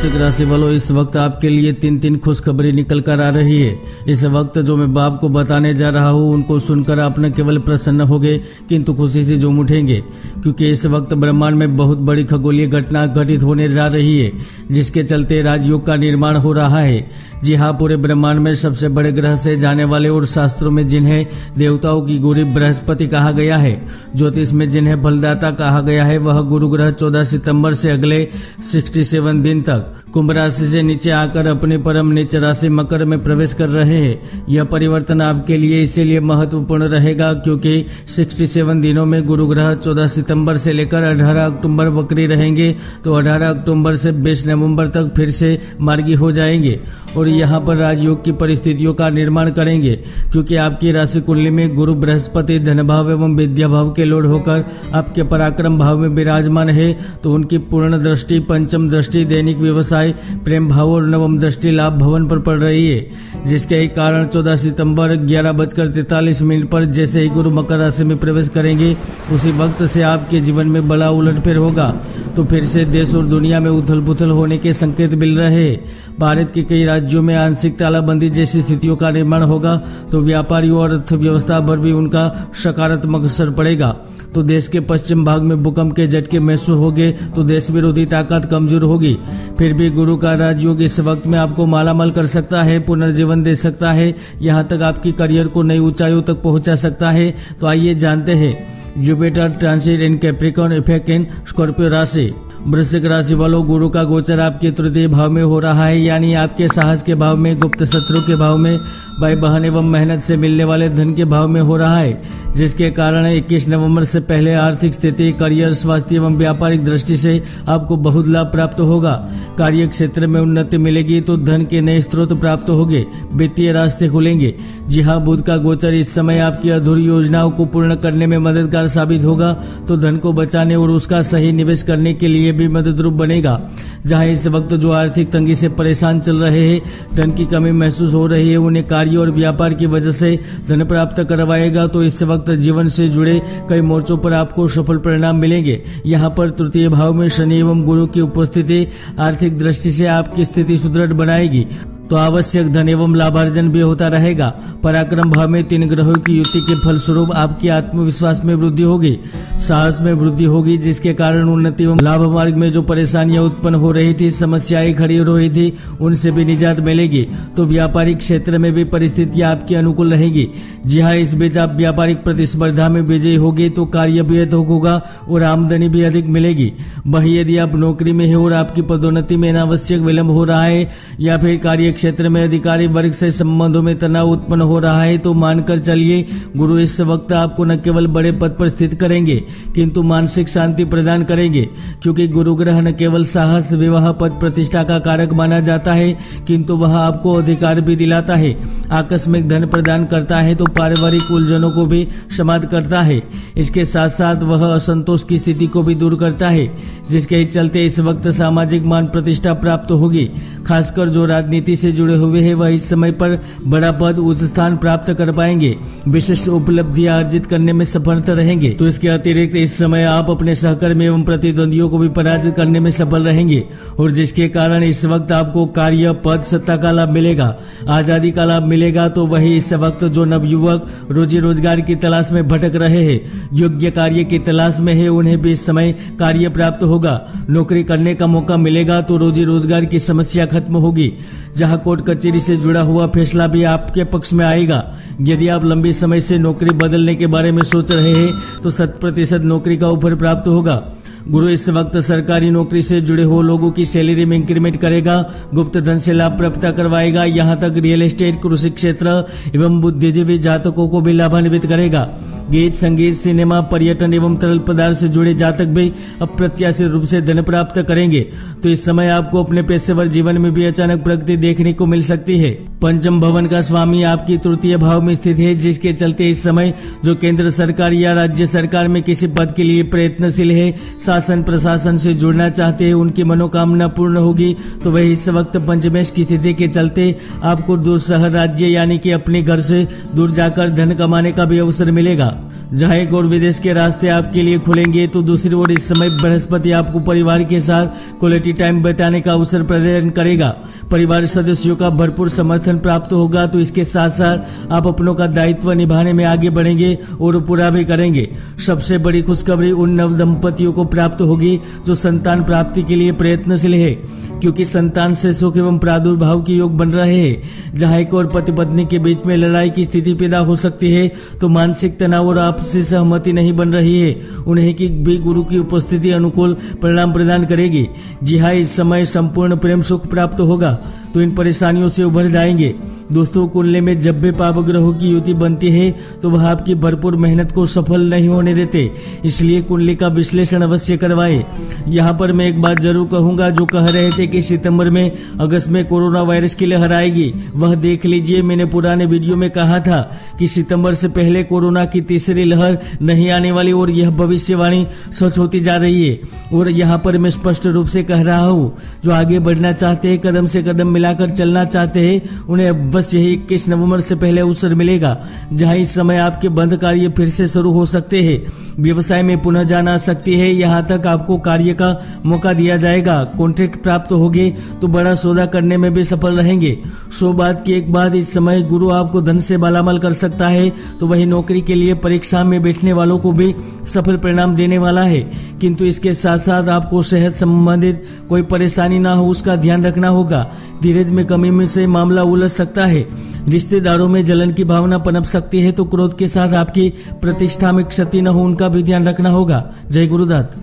वृश्चिक राशि वालों, इस वक्त आपके लिए तीन खुशखबरी निकल कर आ रही है। इस वक्त जो मैं बाप को बताने जा रहा हूँ उनको सुनकर आप न केवल प्रसन्न होंगे किंतु खुशी से झूम उठेंगे, क्योंकि इस वक्त ब्रह्मांड में बहुत बड़ी खगोलीय घटना घटित होने जा रही है, जिसके चलते राजयोग का निर्माण हो रहा है। जी हाँ, पूरे ब्रह्मांड में सबसे बड़े ग्रह से जाने वाले और शास्त्रों में जिन्हें देवताओं की गुरु बृहस्पति कहा गया है, ज्योतिष में जिन्हें बलदाता कहा गया है, वह गुरु ग्रह 14 सितंबर से अगले 67 दिन तक कुंभ राशि से नीचे आकर अपने परम नीच राशि मकर में प्रवेश कर रहे हैं। यह परिवर्तन आपके लिए इसीलिए महत्वपूर्ण रहेगा क्योंकि 67 दिनों में गुरु ग्रह 14 सितंबर से लेकर 18 अक्टूबर वक्री रहेंगे, तो 18 अक्टूबर से 20 नवंबर तक फिर से मार्गी हो जाएंगे और यहाँ पर राजयोग की परिस्थितियों का निर्माण करेंगे, क्योंकि आपकी राशि कुंडली में गुरु बृहस्पति धन भाव एवं विद्या भाव के लॉर्ड होकर आपके पराक्रम भाव में विराजमान है। तो उनकी पूर्ण दृष्टि, पंचम दृष्टि दैनिक व्यवसाय, प्रेम भाव और नवम दृष्टि लाभ भवन पर पड़ रही है, जिसके ही कारण 14 सितंबर 11:43 पर जैसे ही गुरु मकर राशि में प्रवेश करेंगे उसी वक्त से आपके जीवन में बड़ा उलटफेर होगा। तो फिर से देश और दुनिया में उथल पुथल होने के संकेत मिल रहे हैं। भारत के कई राज्यों में आंशिक तालाबंदी जैसी स्थितियों का निर्माण होगा, तो व्यापारियों और अर्थव्यवस्था पर भी उनका सकारात्मक असर पड़ेगा। तो देश के पश्चिम भाग में भूकंप के झटके महसूस होंगे, तो देश विरोधी ताकत कमजोर होगी। फिर भी गुरु का राजयोग इस वक्त में आपको मालामाल कर सकता है, पुनर्जीवन दे सकता है, यहाँ तक आपकी करियर को नई ऊंचाइयों तक पहुंचा सकता है। तो आइए जानते हैं Jupiter transit in Capricorn effect in Scorpio राशि। वृश्चिक राशि वालों, गुरु का गोचर आपके तृतीय भाव में हो रहा है, यानी आपके साहस के भाव में, गुप्त शत्रु के भाव में, भाई बहन एवं मेहनत से मिलने वाले धन के भाव में हो रहा है, जिसके कारण 21 नवंबर से पहले आर्थिक स्थिति, करियर, स्वास्थ्य एवं व्यापारिक दृष्टि से आपको बहुत लाभ प्राप्त होगा। कार्य क्षेत्र में उन्नति मिलेगी, तो धन के नए स्रोत प्राप्त होंगे, वित्तीय रास्ते खुलेंगे। जी हाँ, बुध का गोचर इस समय आपकी अधूरी योजनाओं को पूर्ण करने में मददगार साबित होगा, तो धन को बचाने और उसका सही निवेश करने के लिए भी मददरूप बनेगा। जहां इस वक्त जो आर्थिक तंगी से परेशान चल रहे हैं, धन की कमी महसूस हो रही है, उन्हें कार्य और व्यापार की वजह से धन प्राप्त करवाएगा। तो इस वक्त जीवन से जुड़े कई मोर्चों पर आपको सफल परिणाम मिलेंगे। यहाँ पर तृतीय भाव में शनि एवं गुरु की उपस्थिति आर्थिक दृष्टि से आपकी स्थिति सुदृढ़ बनाएगी, तो आवश्यक धन एवं लाभार्जन भी होता रहेगा। पराक्रम भाव में 3 ग्रहों की युति के फलस्वरूप आपकी आत्मविश्वास में वृद्धि होगी, साहस में वृद्धि होगी, जिसके कारण उन्नति एवं लाभ मार्ग में जो परेशानियां उत्पन्न हो रही थी, समस्याएं खड़ी हो रही थी, उनसे भी निजात मिलेगी। तो व्यापारिक क्षेत्र में भी परिस्थितियां आपकी अनुकूल रहेगी। जी हाँ, इस बीच आप व्यापारिक प्रतिस्पर्धा में विजयी होगी, तो कार्य भी अधिक होगा और आमदनी भी अधिक मिलेगी। वही यदि आप नौकरी में है और आपकी पदोन्नति में अनावश्यक विलंब हो रहा है, या फिर कार्य क्षेत्र में अधिकारी वर्ग से संबंधों में तनाव उत्पन्न हो रहा है, तो मानकर चलिए गुरु इस वक्त आपको न केवल बड़े पद पर स्थित करेंगे किंतु मानसिक शांति प्रदान करेंगे, क्योंकि गुरु ग्रह न केवल साहस, विवाह, पद प्रतिष्ठा का कारक माना जाता है, किंतु वह आपको अधिकार भी दिलाता है, आकस्मिक धन प्रदान करता है, तो पारिवारिक उलझनों को भी समाप्त करता है। इसके साथ साथ वह असंतोष की स्थिति को भी दूर करता है, जिसके चलते इस वक्त सामाजिक मान प्रतिष्ठा प्राप्त होगी। खासकर जो राजनीति से जुड़े हुए हैं, वह इस समय पर बड़ा पद, उच्च स्थान प्राप्त कर पाएंगे, विशिष्ट उपलब्धियां अर्जित करने में सफल रहेंगे। तो इसके अतिरिक्त इस समय आप अपने सहकर्मी एवं प्रतिद्वंदियों को भी पराजित करने में सफल रहेंगे, और जिसके कारण इस वक्त आपको कार्य, पद, सत्ता का लाभ मिलेगा, आजादी का लाभ मिलेगा। तो वही इस वक्त जो नवयुवक रोजी रोजगार की तलाश में भटक रहे हैं, योग्य कार्य की तलाश में है, उन्हें भी इस समय कार्य प्राप्त होगा, नौकरी करने का मौका मिलेगा, तो रोजी रोजगार की समस्या खत्म होगी। जहां कोर्ट कचहरी से जुड़ा हुआ फैसला भी आपके पक्ष में आएगा। यदि आप लंबी समय से नौकरी बदलने के बारे में सोच रहे हैं, तो 100% नौकरी का ऑफर प्राप्त होगा। गुरु इस वक्त सरकारी नौकरी से जुड़े हुए लोगों की सैलरी में इंक्रीमेंट करेगा, गुप्त धन से लाभ प्राप्त करवाएगा, यहाँ तक रियल एस्टेट, कृषि क्षेत्र एवं बुद्धिजीवी जातकों को भी लाभान्वित करेगा। गीत, संगीत, सिनेमा, पर्यटन एवं तरल पदार्थ से जुड़े जातक भी अप्रत्याशित रूप से धन प्राप्त करेंगे। तो इस समय आपको अपने पेशेवर जीवन में भी अचानक प्रगति देखने को मिल सकती है। पंचम भवन का स्वामी आपकी तृतीय भाव में स्थित है, जिसके चलते इस समय जो केंद्र सरकार या राज्य सरकार में किसी पद के लिए प्रयत्नशील है, शासन प्रशासन से जुड़ना चाहते हैं, उनकी मनोकामना पूर्ण होगी। तो वह इस वक्त पंचमेश की स्थिति के चलते आपको दूर शहर, राज्य यानी कि अपने घर से दूर जाकर धन कमाने का भी अवसर मिलेगा। जहां एक और विदेश के रास्ते आपके लिए खुलेंगे तो दूसरी ओर इस समय बृहस्पति आपको परिवार के साथ क्वालिटी टाइम बिताने का अवसर प्रदान करेगा। परिवार सदस्यों का भरपूर समर्थन प्राप्त होगा, तो इसके साथ साथ आप अपनों का दायित्व निभाने में आगे बढ़ेंगे और पूरा भी करेंगे। सबसे बड़ी खुशखबरी उन नव दंपतियों को प्राप्त होगी जो संतान प्राप्ति के लिए प्रयत्नशील है, क्योंकि संतान से सुख एवं प्रादुर्भाव के योग बन रहे हैं। जहां एक और पति पत्नी के बीच में लड़ाई की स्थिति पैदा हो सकती है, तो मानसिक तनाव और आपसी सहमति नहीं बन रही है, उन्हें की भी गुरु की उपस्थिति अनुकूल परिणाम प्रदान करेगी। जी हाँ, इस समय संपूर्ण प्रेम सुख प्राप्त होगा, तो इन परेशानियों से उभर जाएंगे। दोस्तों, कुंडली में जब भी पाप ग्रहों की युति बनती है तो वह आपकी भरपूर मेहनत को सफल नहीं होने देते, इसलिए कुंडली का विश्लेषण अवश्य करवाएं। यहाँ पर मैं एक बात जरूर कहूंगा, जो कह रहे थे कि सितंबर में अगस्त में कोरोना वायरस की लहर आएगी, वह देख लीजिए। मैंने पुराने वीडियो में कहा था कि सितंबर से पहले कोरोना की तीसरी लहर नहीं आने वाली, और यह भविष्यवाणी सच होती जा रही है। और यहाँ पर मैं स्पष्ट रूप से कह रहा हूँ, जो आगे बढ़ना चाहते हैं, कदम से कदम मिलाकर चलना चाहते हैं, उन्हें बस यही 21 नवंबर से पहले अवसर मिलेगा, जहां इस समय आपके बंद कार्य फिर से शुरू हो सकते हैं। व्यवसाय में पुनः जान आ सकती है, यहाँ तक आपको कार्य का मौका दिया जाएगा। कॉन्ट्रैक्ट प्राप्त होगे तो बड़ा सौदा करने में भी सफल रहेंगे। 100 बात की एक बात, इस समय गुरु आपको धन से मालामाल कर सकता है, तो वही नौकरी के लिए परीक्षा में बैठने वालों को भी सफल परिणाम देने वाला है। किंतु इसके साथ साथ आपको सेहत संबंधित कोई परेशानी ना हो, उसका ध्यान रखना होगा। धीरज में कमी में से मामला उलझ सकता है। रिश्तेदारों में जलन की भावना पनप सकती है, तो क्रोध के साथ आपकी प्रतिष्ठा में क्षति न हो, उनका भी ध्यान रखना होगा। जय गुरुदत्त।